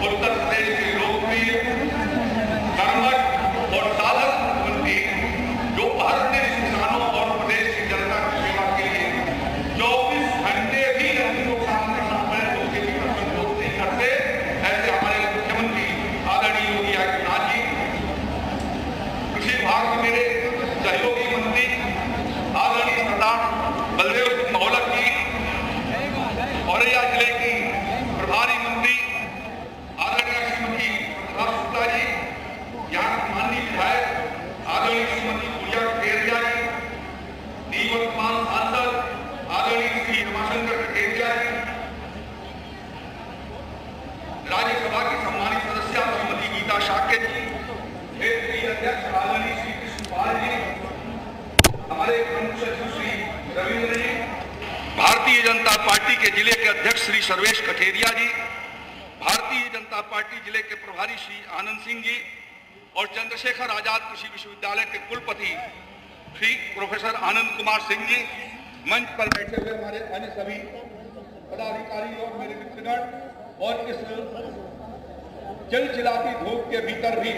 उत्तर प्रदेश की लोकप्रिय कर्मठ और साधक मुख्यमंत्री जो भारत देश किसानों और प्रदेश की जनता की सेवा के लिए 24 घंटे भी यदि को काम करना पड़े तो उसके भी संतोष नहीं करते, ऐसे हमारे मुख्यमंत्री आदरणीय योगी आदित्यनाथ जी। कृषि विभाग में मेरे सहयोगी मंत्री आदरणीय सरदार बलदेव सिंह मौलक जी, औरैया जिले की प्रभारी मंत्री आदरणीय श्रीमती प्रतिभा शुक्ला जी, यहाँ की माननीय विधायक आदरणीय श्रीमती पूजा कटेरिया जी, निवर्तमान सांसद आदरणीय श्री रमाशंकर कटेरिया जी, राज्यसभा की सम्मानित सदस्य श्रीमती गीता शाक्य जी, क्षेत्रीय अध्यक्ष आदरणीय श्री कृष्णपाल जी, हमारे प्रमुख सचिव श्री रविंद्र जी, भारतीय जनता पार्टी के जिले के अध्यक्ष श्री सर्वेश कठेरिया जी, भारतीय जनता पार्टी जिले के प्रभारी श्री आनंद सिंह जी और चंद्रशेखर आजाद कृषि विश्वविद्यालय के कुलपति श्री प्रोफेसर आनंद कुमार सिंह जी, मंच पर बैठे हुए हमारे अन्य सभी पदाधिकारी और मेरे मित्रगण और इस चिलचिलाती धूप के भीतर भी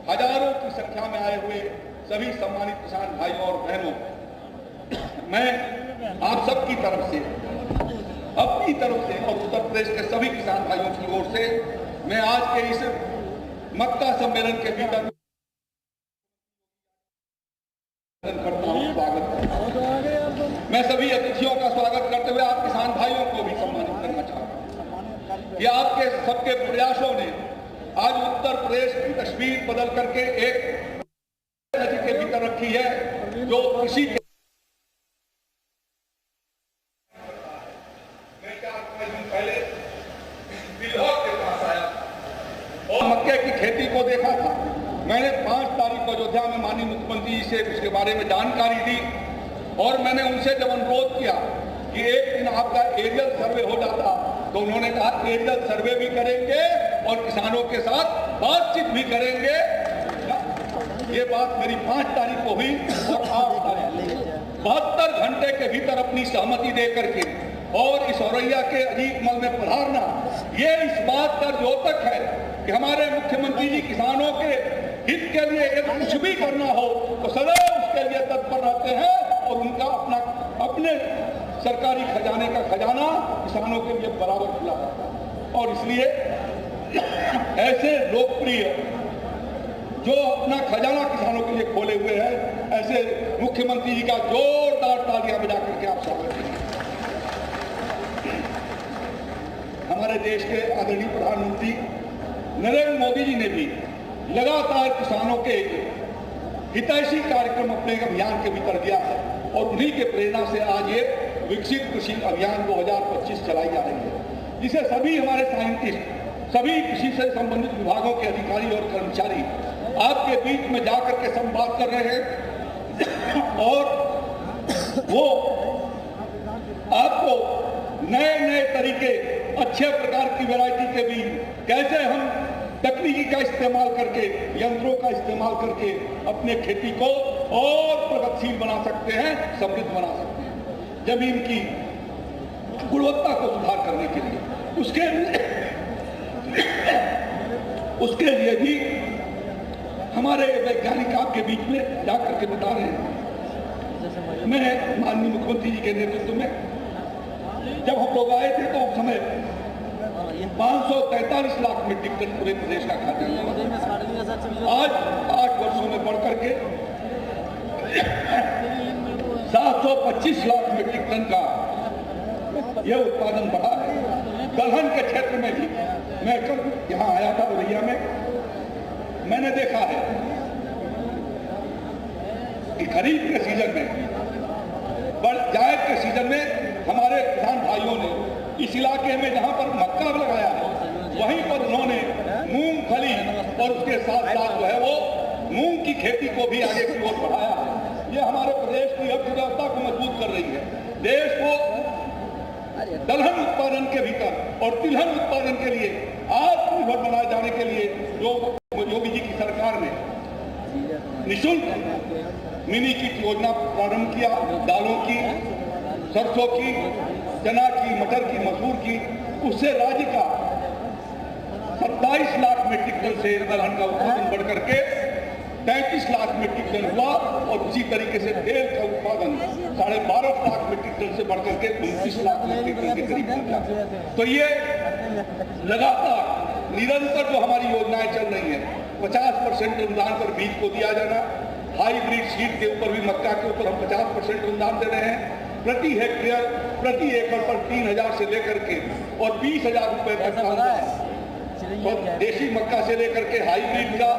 हजारों की संख्या में आए हुए सभी सम्मानित किसान भाइयों और बहनों, मैं आप सबकी तरफ से, अपनी तरफ से और उत्तर प्रदेश के सभी किसान भाइयों की ओर से मैं आज के इस मक्का सम्मेलन के भीतर करता हूं, स्वागत करता हूं। मैं सभी अतिथियों का स्वागत करते हुए आप किसान भाइयों को भी सम्मानित करना चाहता हूं कि आपके सबके प्रयासों ने आज उत्तर प्रदेश की तस्वीर बदल करके एक के भीतर रखी है जो कृषि के पहले बिल्हौर के पास आया और मक्के की खेती को देखा था। मैंने 5 तारीख को अयोध्या में माननीय मुख्यमंत्री जी से उसके बारे में जानकारी दी और मैंने उनसे जब अनुरोध किया कि एक दिन आपका एरियल सर्वे हो जाता तो उन्होंने कहा एरियल सर्वे भी करेंगे और किसानों के साथ बातचीत भी करेंगे। ये बात मेरी 5 तारीख को हुई और 8 तारीख 72 घंटे के भीतर अपनी सहमति दे करके और इस औरैया के अजीत मल में पधारना, ये इस बात का द्योतक है कि हमारे मुख्यमंत्री जी किसानों के हित के लिए यदि कुछ भी करना हो तो सदैव उसके लिए तत्पर रहते हैं और उनका अपने सरकारी खजाने का खजाना किसानों के लिए बराबर खुला रहता है। और इसलिए ऐसे लोकप्रिय जो अपना खजाना किसानों के लिए खोले हुए हैं, ऐसे मुख्यमंत्री जी का जोरदार तालियां बजा करके आप स्वागत करेंगे। हमारे देश के आदरणीय प्रधानमंत्री नरेंद्र मोदी जी ने भी लगातार किसानों के हितैषी कार्यक्रम अपने अभियान के भीतर दिया है और उन्हीं के प्रेरणा से आज ये विकसित कृषि अभियान 2025 चलाई जा रही है, जिसे सभी हमारे साइंटिस्ट, सभी कृषि से संबंधित विभागों के अधिकारी और कर्मचारी आपके बीच में जाकर के संवाद कर रहे हैं और वो आपको नए नए तरीके, अच्छे प्रकार की वैरायटी के बीज कैसे हम तकनीकी का इस्तेमाल करके, यंत्रों का इस्तेमाल करके अपने खेती को और प्रगतिशील बना सकते हैं, समृद्ध बना सकते हैं। जमीन की गुणवत्ता को सुधार करने के लिए उसके लिए भी हमारे वैज्ञानिक आपके बीच में जाकर के बता रहे हैं। मैं माननीय मुख्यमंत्री जी के नेतृत्व में जब हम लोग आए थे तो उस समय 543 लाख मीट्रिक टन पूरे प्रदेश का खाद्यान्न आज 8 वर्षों में बढ़कर के 725 लाख मीट्रिक टन का यह उत्पादन बढ़ा है। दलहन के क्षेत्र में भी मैं कल यहाँ आया था औरैया में, मैंने देखा है कि खरीफ के सीजन में, जायद के सीजन में हमारे किसान भाइयों ने इस इलाके में जहां पर मक्का लगाया है वहीं पर उन्होंने मूंगफली और उसके साथ साथ जो है वो मूंग की खेती को भी आगे की ओर बढ़ाया है। ये हमारे प्रदेश की अर्थव्यवस्था को मजबूत कर रही है। देश को दलहन उत्पादन के भीतर और तिलहन उत्पादन के लिए आत्मनिर्भर बनाए जाने के लिए जो योगी जी की सरकार ने निःशुल्क मिनी किट योजना प्रारंभ किया, दालों की, सरसों की, चना की, मटर की, मसूर की, उससे राज्य का टन से दलहन का उत्पादन बढ़ करके 33 लाख मीट्रिक टन हुआ और उसी तरीके से तेल का उत्पादन 12.5 लाख मीट्रिक टन से बढ़ करके 29 लाख मीट्रिक टन के करीब पहुंचा। तो ये लगातार निरंतर जो हमारी योजनाएं चल रही हैं, 50% अनुदान पर बीज को दिया जाना, हाईब्रिड सीड के ऊपर भी मक्का के ऊपर हम 50% अनुदान दे रहे हैं, प्रति हेक्टेयर प्रति एकड़ पर 3,000 से लेकर के और 20,000 रुपए तक का अनुदान तो देशी मक्का से लेकर के हाईब्रिड का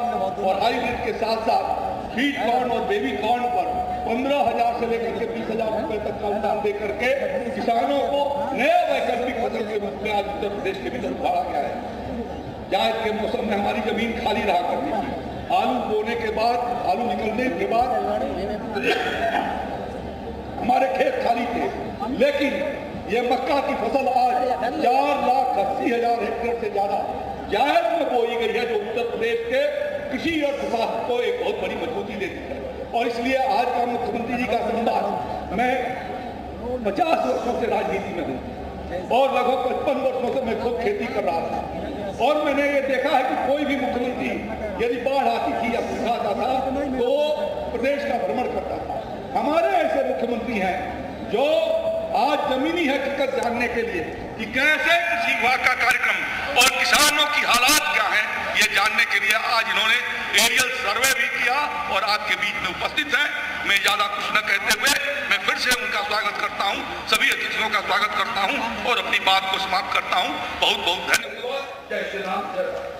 और हाईब्रिड के साथ साथ स्वीट कॉर्न और बेबी कॉर्न पर 15,000 से लेकर के 20,000 रुपए तक का अनुदान दे करके किसानों को नया वैकल्पिक फसल के रूप में आज उत्तर प्रदेश के भीतर उतारा गया है। जायद के मौसम में हमारी जमीन खाली रहा करती थी, आलू बोने के बाद, आलू निकलने के बाद हमारे खेत खाली थे, लेकिन ये मक्का की फसल आज 4,80,000 हेक्टेयर से ज्यादा जायद में बोई गई है, जो उत्तर प्रदेश के कृषि अर्थशास्त्र को एक बहुत बड़ी मजबूती देती है। और इसलिए आज का मुख्यमंत्री जी का संवाद, मैं 50 वर्षों से राजनीति में हूँ और लगभग 55 वर्षों से मैं खुद खेती कर रहा था और मैंने ये देखा है कि कोई भी मुख्यमंत्री यदि बाढ़ आती थी या सूखा आता था तो प्रदेश का भ्रमण करता था। हमारे ऐसे मुख्यमंत्री हैं जो आज जमीनी हकीकत जानने के लिए कि कैसे कृषि विभाग का कार्यक्रम और किसानों की हालात क्या है, ये जानने के लिए आज इन्होंने एरियल सर्वे भी किया और आपके बीच में उपस्थित है। मैं ज्यादा कुछ न कहते हुए मैं फिर से उनका स्वागत करता हूं, सभी अतिथियों का स्वागत करता हूं और अपनी बात को समाप्त करता हूं। बहुत बहुत धन्यवाद। जय श्री राम, जय